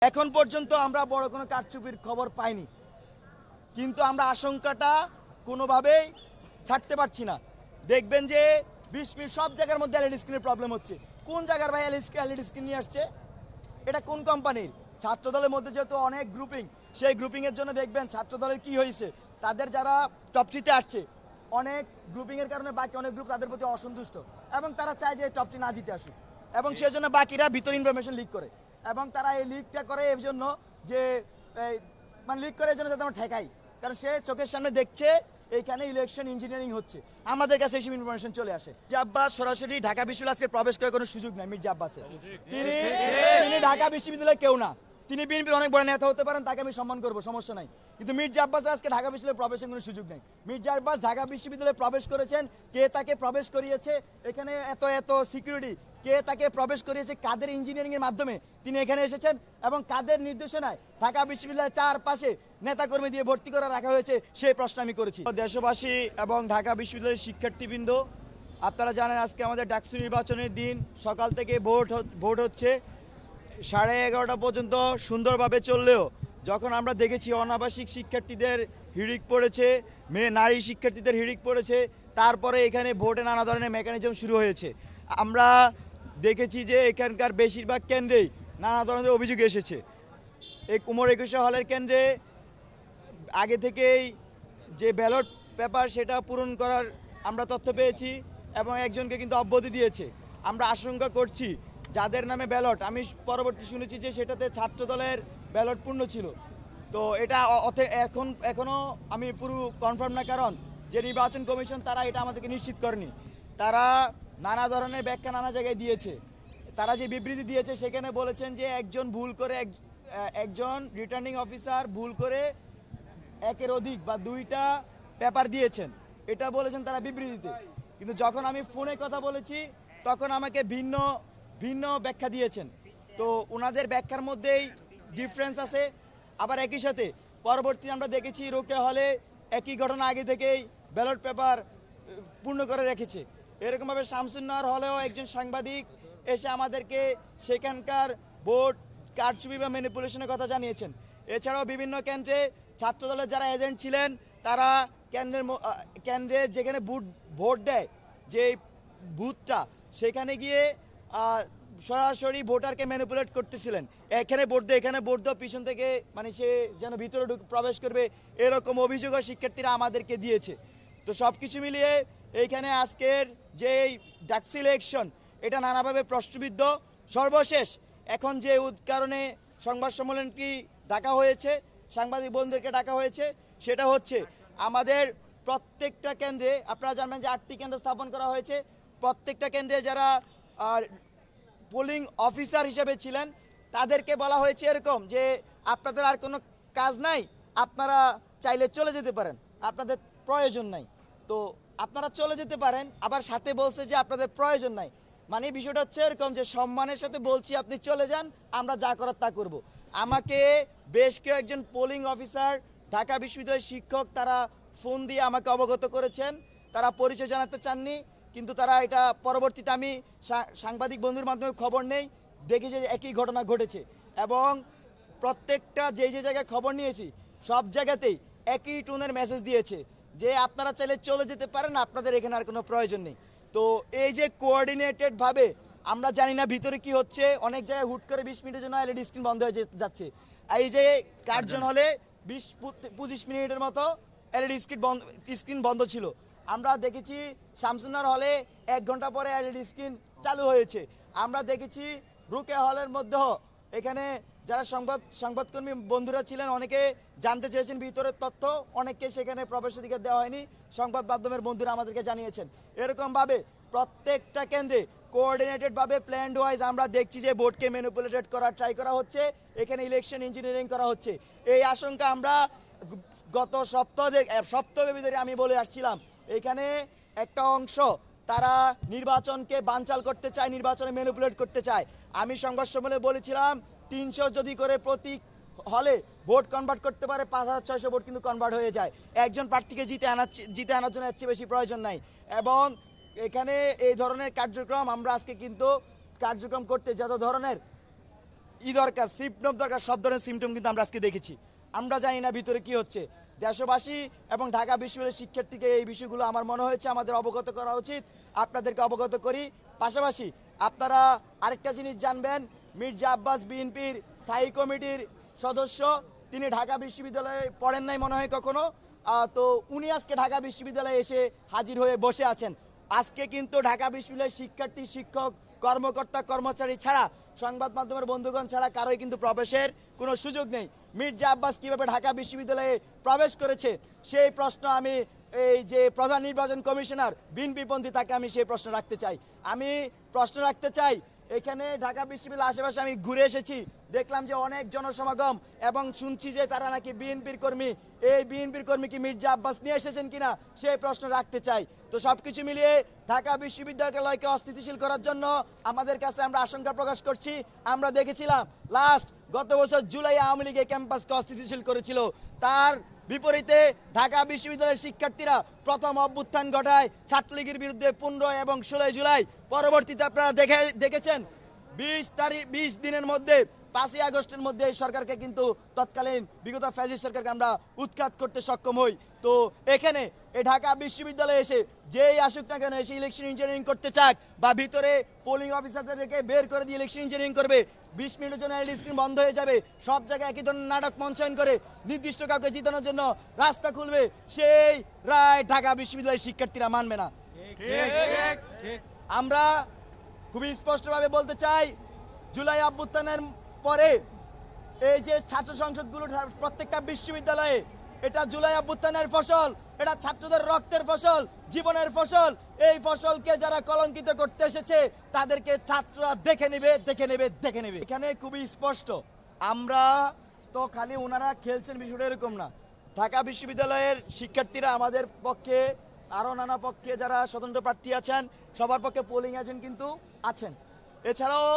এখন পর্যন্ত আমরা বড় কোনো কারচুপির খবর পাইনি, কিন্তু আমরা আশঙ্কাটা কোনোভাবেই ছাড়তে পারছি না। দেখবেন যে 20 মিনিট সব জায়গার মধ্যে এলইডি স্ক্রিনের প্রবলেম হচ্ছে। কোন জায়গার ভাই এলইডি স্ক্রিন নিয়ে আসছে? এটা কোন কোম্পানির? ছাত্রদলের মধ্যে যেহেতু অনেক গ্রুপিং, সেই গ্রুপিংয়ের জন্য দেখবেন ছাত্রদলের কি হয়েছে, তাদের যারা টপ 3-তে আসছে অনেক গ্রুপিংয়ের কারণে বাকি অনেক গ্রুপ তাদের প্রতি অসন্তুষ্ট এবং তারা চায় যে টপ 3 না জিতে আসুক, এবং সেই জন্য বাকিরা ভিতর ইনফরমেশন লিক করে, এবং তারা এই লিকটা করে এই জন্য যে মানে লিক করে এই জন্য যাতে আমরা ঠেকাই, কারণ সে চোখের সামনে দেখছে এইখানে ইলেকশন ইঞ্জিনিয়ারিং হচ্ছে, আমাদের কাছে এইসব ইনফরমেশন চলে আসে। মির্জা আব্বাস সরাসরি ঢাকা বিশ্ববিদ্যালয়ে প্রবেশ করার কোনো সুযোগ নাই। মির্জা আব্বাসের তিনি ঢাকা বিশ্ববিদ্যালয়ে কেউ না, তিনি বিএনপির অনেক বড় নেতা হতে পারেন, তাকে আমি সম্মান করবো, সমস্যা নাই, কিন্তু মির্জা আব্বাস আজকে ঢাকা বিশ্ববিদ্যালয়ে প্রবেশের কোনো সুযোগ নেই। মির্জা আব্বাস ঢাকা বিশ্ববিদ্যালয়ে প্রবেশ করেছেন, কে তাকে প্রবেশ করিয়েছে, এখানে এত এত সিকিউরিটি, কে তাকে প্রবেশ করিয়েছে, কাদের ইঞ্জিনিয়ারিং এর মাধ্যমে তিনি এখানে এসেছেন এবং কাদের নির্দেশনায় ঢাকা বিশ্ববিদ্যালয়ের চারপাশে নেতাকর্মী দিয়ে ভর্তি করে রাখা হয়েছে, সেই প্রশ্ন আমি করেছি। দেশবাসী এবং ঢাকা বিশ্ববিদ্যালয়ের শিক্ষার্থীবৃন্দ, আপনারা জানেন আজকে আমাদের ডাকসু নির্বাচনের দিন, সকাল থেকে ভোট হচ্ছে, 11:30 পর্যন্ত সুন্দরভাবে চললেও যখন আমরা দেখেছি অনাবাসিক শিক্ষার্থীদের হিড়িক পড়েছে, নারী শিক্ষার্থীদের হিড়িক পড়েছে, তারপরে এখানে ভোটে নানা ধরনের মেকানিজম শুরু হয়েছে। আমরা দেখেছি যে এখানকার বেশিরভাগ কেন্দ্রেই নানা ধরনের অভিযোগ এসেছে। এই উমর একুশে হলের কেন্দ্রে আগে থেকেই যে ব্যালট পেপার সেটা পূরণ করার আমরা তথ্য পেয়েছি এবং একজনকে কিন্তু অব্যাহতি দিয়েছে। আমরা আশঙ্কা করছি যাদের নামে ব্যালট, আমি পরবর্তী শুনেছি যে সেটাতে ছাত্রদলের ব্যালট পূর্ণ ছিল, তো এটা এখনও আমি পুরো কনফার্ম না, কারণ যে নির্বাচন কমিশন তারা এটা আমাদেরকে নিশ্চিত করেনি। তারা নানা ধরনের ব্যাখ্যা নানা জায়গায় দিয়েছে। তারা যে বিবৃতি দিয়েছে সেখানে বলেছেন যে একজন রিটার্নিং অফিসার ভুল করে একের অধিক বা 2টা পেপার দিয়েছেন, এটা বলেছেন তারা বিবৃতিতে, কিন্তু যখন আমি ফোনে কথা বলেছি তখন আমাকে ভিন্ন ভিন্ন ব্যাখ্যা দিয়েছেন। তো ওনাদের ব্যাখ্যার মধ্যেই ডিফারেন্স আছে। আবার একই সাথে পরবর্তী আমরা দেখেছি রোকেয়া হলে একই ঘটনা আগে থেকেই ব্যালট পেপার পূর্ণ করে রেখেছে। এরকমভাবে শামসুন্নাহর হলেও একজন সাংবাদিক এসে আমাদেরকে সেখানকার ভোট কারচুপি বা ম্যানিপুলেশনের কথা জানিয়েছেন। এছাড়াও বিভিন্ন কেন্দ্রে ছাত্রদলের যারা এজেন্ট ছিলেন তারা কেন্দ্রে যেখানে ভোট দেয় যে বুথটা, সেখানে গিয়ে সরাসরি ভোটারকে ম্যানিপুলেট করতেছিলেন, এখানে ভোট দে এখানে ভোট দাও, পিছন থেকে মানে সে যেন ভিতরে প্রবেশ করবে, এরকম অভিযোগও শিক্ষার্থীরা আমাদেরকে দিয়েছে। তো সব কিছু মিলিয়ে এইখানে আজকের যে ডাকসু ইলেকশন এটা নানাভাবে প্রশ্নবিদ্ধ। সর্বশেষ এখন যে কারণে সংবাদ সম্মেলনটি ডাকা হয়েছে, সাংবাদিক বন্ধুদেরকে ডাকা হয়েছে, সেটা হচ্ছে আমাদের প্রত্যেকটা কেন্দ্রে, আপনারা জানবেন যে 8টি কেন্দ্র স্থাপন করা হয়েছে, প্রত্যেকটা কেন্দ্রে যারা পোলিং অফিসার হিসেবে ছিলেন তাদেরকে বলা হয়েছে এরকম যে আপনাদের আর কোনো কাজ নাই, আপনারা চাইলে চলে যেতে পারেন, আপনাদের প্রয়োজন নাই। তো আপনারা চলে যেতে পারেন, আবার সাথে বলছে যে আপনাদের প্রয়োজন নাই, মানে বিষয়টা হচ্ছে এরকম যে সম্মানের সাথে বলছি আপনি চলে যান, আমরা যা করার তা করব। আমাকে বেশ কয়েকজন পোলিং অফিসার, ঢাকা বিশ্ববিদ্যালয়ের শিক্ষক, তারা ফোন দিয়ে আমাকে অবগত করেছেন, তারা পরিচয় জানাতে চাননি, কিন্তু তারা এটা পরবর্তীতে আমি সাংবাদিক বন্ধুর মাধ্যমে খবর নেই, দেখি যে একই ঘটনা ঘটেছে, এবং প্রত্যেকটা যে জায়গায় খবর নিয়েছি সব জায়গাতেই একই টোনের মেসেজ দিয়েছে যে আপনারা চাইলে চলে যেতে পারেন, আপনাদের এখানে আর কোনো প্রয়োজন নেই। তো এই যে কোঅর্ডিনেটেডভাবে, আমরা জানি না ভিতরে কি হচ্ছে, অনেক জায়গায় হুট করে 20 মিনিটের জন্য এলইডি স্ক্রিন বন্ধ হয়ে যাচ্ছে। এই যে কার্জন হলে 20-25 মিনিটের মতো এলইডি স্ক্রিন বন্ধ ছিল। আমরা দেখেছি শামসুন্নাহর হলে 1 ঘন্টা পরে এলইডি স্ক্রিন চালু হয়েছে। আমরা দেখেছি রোকেয়া হলের মধ্যেও এখানে যারা সংবাদকর্মী বন্ধুরা ছিলেন অনেকে জানতে চেয়েছেন ভিতরের তথ্য, অনেককে সেখানে প্রবেশাধিকার দেওয়া হয়নি, সংবাদ মাধ্যমের বন্ধুরা আমাদেরকে জানিয়েছেন। এরকমভাবে প্রত্যেকটা কেন্দ্রে কোঅর্ডিনেটেডভাবে প্ল্যান্ড ওয়াইজ আমরা দেখছি যে ভোটকে ম্যানিপুলেটেড করার ট্রাই করা হচ্ছে, এখানে ইলেকশন ইঞ্জিনিয়ারিং করা হচ্ছে। এই আশঙ্কা আমরা গত সপ্তাহব্যাপী ধরে আমি বলে আসছিলাম। এখানে একটা অংশ তারা নির্বাচনকে বানচাল করতে চায়, নির্বাচনে ম্যানিপুলেট করতে চায়। আমি সংবাদ সম্মেলনে বলেছিলাম 300 যদি করে প্রতি হলে ভোট কনভার্ট করতে পারে, 5600 ভোট কিন্তু কনভার্ট হয়ে যায়। একজন প্রার্থীকে জিতে আনার জন্য এর চেয়ে বেশি প্রয়োজন নাই। এবং এখানে এই ধরনের কার্যক্রম আমরা আজকে কিন্তু কার্যক্রম করতে যত ধরনের দরকার, সিমটম দরকার, সব ধরনের সিমটম কিন্তু আমরা আজকে দেখেছি। আমরা জানি না ভিতরে কি হচ্ছে। দেশবাসী এবং ঢাকা বিশ্ববিদ্যালয়ের শিক্ষার্থীকে এই বিষয়গুলো আমার মনে হয়েছে আমাদের অবগত করা উচিত, আপনাদেরকে অবগত করি। পাশাপাশি আপনারা আরেকটা জিনিস জানবেন, মির্জা আব্বাস বিএনপির স্থায়ী কমিটির সদস্য, তিনি ঢাকা বিশ্ববিদ্যালয়ে পড়েন নাই মনে হয় কখনো, তো উনি আজকে ঢাকা বিশ্ববিদ্যালয়ে এসে হাজির হয়ে বসে আছেন। আজকে কিন্তু ঢাকা বিশ্ববিদ্যালয়ের শিক্ষার্থী, শিক্ষক, কর্মকর্তা, কর্মচারী ছাড়া, সংবাদ মাধ্যমের বন্ধুগণ ছাড়া কারোই কিন্তু প্রবেশের কোনো সুযোগ নেই। মির্জা আব্বাস কিভাবে ঢাকা বিশ্ববিদ্যালয়ে প্রবেশ করেছে সেই প্রশ্ন আমি এই যে প্রধান নির্বাচন কমিশনার বিএনপিপন্থী, তাকে আমি সেই প্রশ্ন রাখতে চাই। আমি প্রশ্ন রাখতে চাই, এখানে ঢাকা বিশ্ববিদ্যালয়ের আশেপাশে আমি ঘুরে এসেছি, দেখলাম যে অনেক জনসমাগম, এবং শুনছি যে তারা নাকি বিএনপির কর্মী। এই বিএনপির কর্মী কি মির্জা আব্বাস নিয়ে এসেছেন কিনা সেই প্রশ্ন রাখতে চাই। তো সবকিছু মিলিয়ে ঢাকা বিশ্ববিদ্যালয়কে অস্থিতিশীল করার জন্য আমাদের কাছে আমরা আশঙ্কা প্রকাশ করছি। আমরা দেখেছিলাম গত বছর জুলাই আওয়ামী লীগ এই ক্যাম্পাসকে অস্থিতিশীল করেছিল, তার বিপরীতে ঢাকা বিশ্ববিদ্যালয়ের শিক্ষার্থীরা প্রথম অভ্যুত্থান ঘটায় ছাত্রলীগের বিরুদ্ধে 15 এবং 16 জুলাই। পরবর্তীতে আপনারা দেখেছেন 20 দিনের মধ্যে 5ই আগস্টের মধ্যে এই সরকারকে কিন্তু তৎকালীন বিগত ফ্যাসিস্ট সরকারকে আমরা উৎখাত করতে সক্ষম হই। তো এখানে এই ঢাকা বিশ্ববিদ্যালয়ে এসে যেই আসুক না কেন, এসে ইলেকশন ইঞ্জিনিয়ারিং করতে চাক বা ভিতরে পোলিং অফিসারদেরকে বের করে দিয়ে ইলেকশন ইঞ্জিনিয়ারিং করবে, 20 মিনিটের জন্য এলইডি স্ক্রিন বন্ধ হয়ে যাবে, সব জায়গায় একই ধরনের নাটক মঞ্চায়ন করে নির্দিষ্ট কাউকে জিতানোর জন্য রাস্তা খুলবে, সেই রায় ঢাকা বিশ্ববিদ্যালয়ের শিক্ষার্থীরা মানবে না। আমরা খুবই স্পষ্টভাবে বলতে চাই, জুলাই অভ্যুত্থানের পরে এই যে ছাত্র সংসদগুলো প্রত্যেকটা বিশ্ববিদ্যালয়ে, এটা জুলাই অভ্যুত্থানের ফসল, এটা ছাত্রদের রক্তের ফসল, জীবনের ফসল। এই ফসলকে যারা কলঙ্কিত করতে এসেছে তাদেরকে ছাত্ররা দেখে নেবে। এখানে খুবই স্পষ্ট, আমরা তো খালি ওনারা খেলছেন বিষয়টা এরকম না। ঢাকা বিশ্ববিদ্যালয়ের শিক্ষার্থীরা আমাদের পক্ষে, আরও নানা পক্ষে যারা স্বতন্ত্র প্রার্থী আছেন, সবার পক্ষে পোলিং এজেন্ট কিন্তু আছেন। এছাড়াও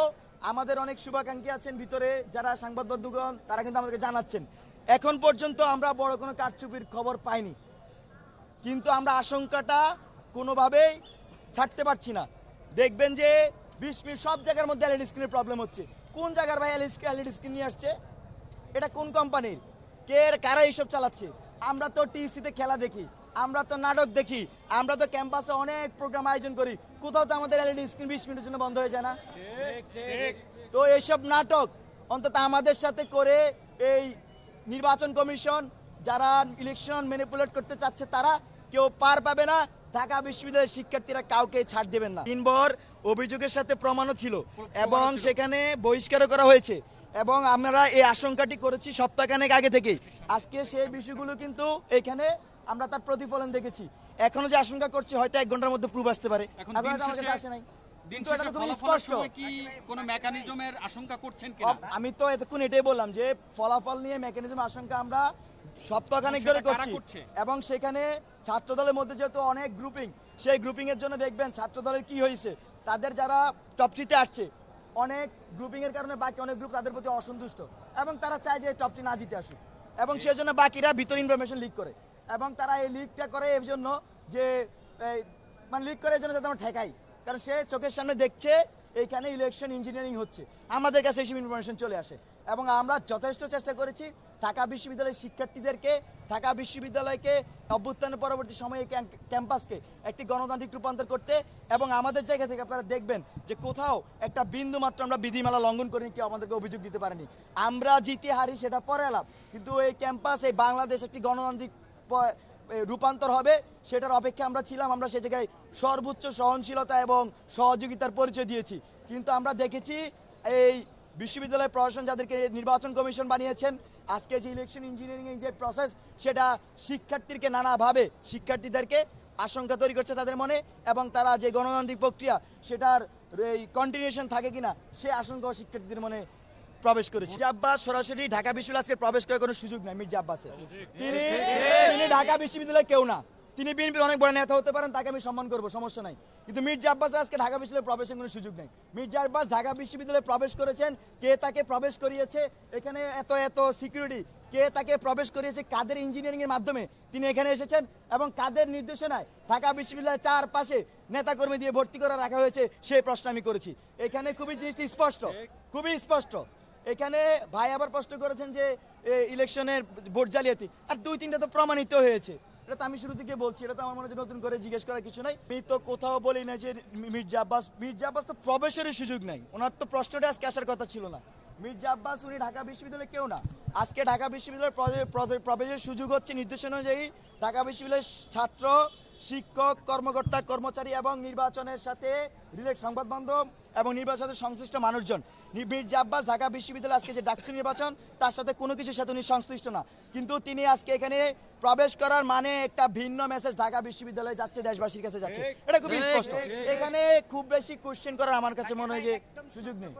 আমাদের অনেক শুভাকাঙ্ক্ষী আছেন ভিতরে, যারা সংবাদ বন্ধুগণ, তারা কিন্তু আমাদেরকে জানাচ্ছেন। এখন পর্যন্ত আমরা বড় কোনো কারচুপির খবর পাইনি, কিন্তু আমরা আশঙ্কাটা কোনোভাবেই ছাড়তে পারছি না। দেখবেন যে 20 মিনিট সব জায়গার মধ্যে এলইডি স্ক্রিনের প্রবলেম হচ্ছে। কোন জায়গার ভাই এলইডি স্ক্রিন নিয়ে আসছে? এটা কোন কোম্পানির? কারা এইসব চালাচ্ছে? আমরা তো টিসিতে খেলা দেখি, আমরা তো নাটক দেখি, আমরা তো ক্যাম্পাসে অনেক প্রোগ্রাম আয়োজন করি, কোথাও তো আমাদের এলইডি স্ক্রিন 20 মিনিটের জন্য বন্ধ হয়ে যায় না? তো এইসব নাটক অন্তত আমাদের সাথে করে এই নির্বাচন কমিশন, যারা ইলেকশন ম্যানিপুলেট করতে চাচ্ছে, তারা কেউ পার পাবে না। ঢাকা বিশ্ববিদ্যালয়ের শিক্ষার্থীরা কাউকে ছাড় দেবেন না। 3 বার অভিযোগের সাথে প্রমাণও ছিল এবং সেখানে বহিষ্কারও করা হয়েছে, এবং আমরা এই আশঙ্কাটি করেছি সপ্তাহখানেক আগে থেকেই। আজকে সেই বিষয়গুলো কিন্তু এখানে আমরা তার প্রতিফলন দেখেছি। এখনো যে আশঙ্কা করছি, হয়তো 1 ঘন্টার মধ্যে প্রুফ আসতে পারে। আমি তো এতক্ষণ এটাই বললাম যে ফলাফল নিয়ে মেকানিজম আশঙ্কা আমরা সপ্তাহখানেক ধরে করছি, এবং সেখানে ছাত্রদলের মধ্যে যেহেতু অনেক গ্রুপিং, সেই গ্রুপিং এর জন্য দেখবেন ছাত্রদলের কি হয়েছে, তাদের যারা টপ 3-তে আসছে, অনেক গ্রুপিং এর কারণে বাকি অনেক গ্রুপ তাদের প্রতি অসন্তুষ্ট, এবং তারা চায় যে টপ 3 না জিতে আসুক, এবং সেই জন্য বাকিরা ভিতরে ইনফরমেশন লিক করে, এবং তারা এই লিকটা করে এই জন্য যে মানে লিক করে এই জন্য যাতে আমরা ঠেকাই, কারণ সে চোখের সামনে দেখছে এইখানে ইলেকশন ইঞ্জিনিয়ারিং হচ্ছে, আমাদের কাছে এইসব ইনফরমেশন চলে আসে। এবং আমরা যথেষ্ট চেষ্টা করেছি ঢাকা বিশ্ববিদ্যালয়ের শিক্ষার্থীদেরকে, ঢাকা বিশ্ববিদ্যালয়কে অভ্যুত্থানের পরবর্তী সময়ে ক্যাম্পাসকে একটি গণতান্ত্রিক রূপান্তর করতে, এবং আমাদের জায়গা থেকে আপনারা দেখবেন যে কোথাও একটা বিন্দু মাত্র আমরা বিধিমালা লঙ্ঘন করিনি, কেউ আমাদেরকে অভিযোগ দিতে পারেনি। আমরা জিতে হারি সেটা পরে এলাম, কিন্তু এই ক্যাম্পাস, এই বাংলাদেশ একটি গণতান্ত্রিক রূপান্তর হবে সেটার অপেক্ষা আমরা ছিলাম। আমরা সে জায়গায় সর্বোচ্চ সহনশীলতা এবং সহযোগিতার পরিচয় দিয়েছি, কিন্তু আমরা দেখেছি এই বিশ্ববিদ্যালয় প্রশাসন যাদেরকে নির্বাচন কমিশন বানিয়েছেন, আজকে যে ইলেকশন ইঞ্জিনিয়ারিং যে প্রসেস, সেটা শিক্ষার্থীদেরকে নানাভাবে শিক্ষার্থীদেরকে আশঙ্কা তৈরি করছে তাদের মনে, এবং তারা যে গণতান্ত্রিক প্রক্রিয়া সেটার এই কন্টিনিউশন থাকে কিনা সে আশঙ্কা শিক্ষার্থীদের মনে প্রবেশ করেছে। মির্জা আব্বাস সরাসরি ঢাকা বিশ্ববিদ্যালয়ে প্রবেশ করার কোনো সুযোগ নাই। মির্জা আব্বাসের তিনি ঢাকা বিশ্ববিদ্যালয়ে কেউ না, তিনি বিএনপির অনেক বড় নেতা হতে পারেন, তাকে আমি সম্মান করবো, সমস্যা নাই, কিন্তু মির্জা আব্বাস আজকে ঢাকা বিশ্ববিদ্যালয়ে প্রবেশের কোনো সুযোগ নেই। মির্জা আব্বাস ঢাকা বিশ্ববিদ্যালয়ে প্রবেশ করেছেন, কে তাকে প্রবেশ করিয়েছে, এখানে এত সিকিউরিটি, কে তাকে প্রবেশ করিয়েছে, কাদের ইঞ্জিনিয়ারিং এর মাধ্যমে তিনি এখানে এসেছেন, এবং কাদের নির্দেশনায় ঢাকা বিশ্ববিদ্যালয়ের চারপাশে নেতাকর্মী দিয়ে ভর্তি করে রাখা হয়েছে, সেই প্রশ্ন আমি করেছি। এখানে খুবই জিনিসটি স্পষ্ট, খুবই স্পষ্ট এখানে ভাই আবার প্রশ্ন করেছেন যে ইলেকশনের ভোট জালিয়াতি, আর 2-3টা তো প্রমাণিত হয়েছে। এটা তো আমি শুরু থেকে বলছি, এটা তো আমার মনে হচ্ছে নতুন করে জিজ্ঞেস করার কিছু নাই। আমি তো কোথাও বলি না যে মির্জা আব্বাস তো প্রবেশের সুযোগ নাই, ওনার তো প্রশ্নটা আজকে আসার কথা ছিল না। মির্জা আব্বাস উনি ঢাকা বিশ্ববিদ্যালয়ে কেউ না। আজকে ঢাকা বিশ্ববিদ্যালয়ের প্রবেশের সুযোগ হচ্ছে নির্দেশনা অনুযায়ী ঢাকা বিশ্ববিদ্যালয়ের ছাত্র, শিক্ষক, কর্মকর্তা, কর্মচারী এবং নির্বাচনের সাথে সংবাদ মাধ্যম এবং নির্বাচনের সাথে সংশ্লিষ্ট মানুষজন। মির্জা আব্বাস ঢাকা বিশ্ববিদ্যালয়ে আজকে যে ডাকসু নির্বাচন তার সাথে কোনো কিছুর সাথে উনি সংশ্লিষ্ট না, কিন্তু তিনি আজকে এখানে প্রবেশ করার মানে একটা ভিন্ন মেসেজ ঢাকা বিশ্ববিদ্যালয়ে যাচ্ছে, দেশবাসীর কাছে যাচ্ছে, এটা খুবই স্পষ্ট। এখানে খুব বেশি কোশ্চেন করার আমার কাছে মনে হয় যে সুযোগ নেই।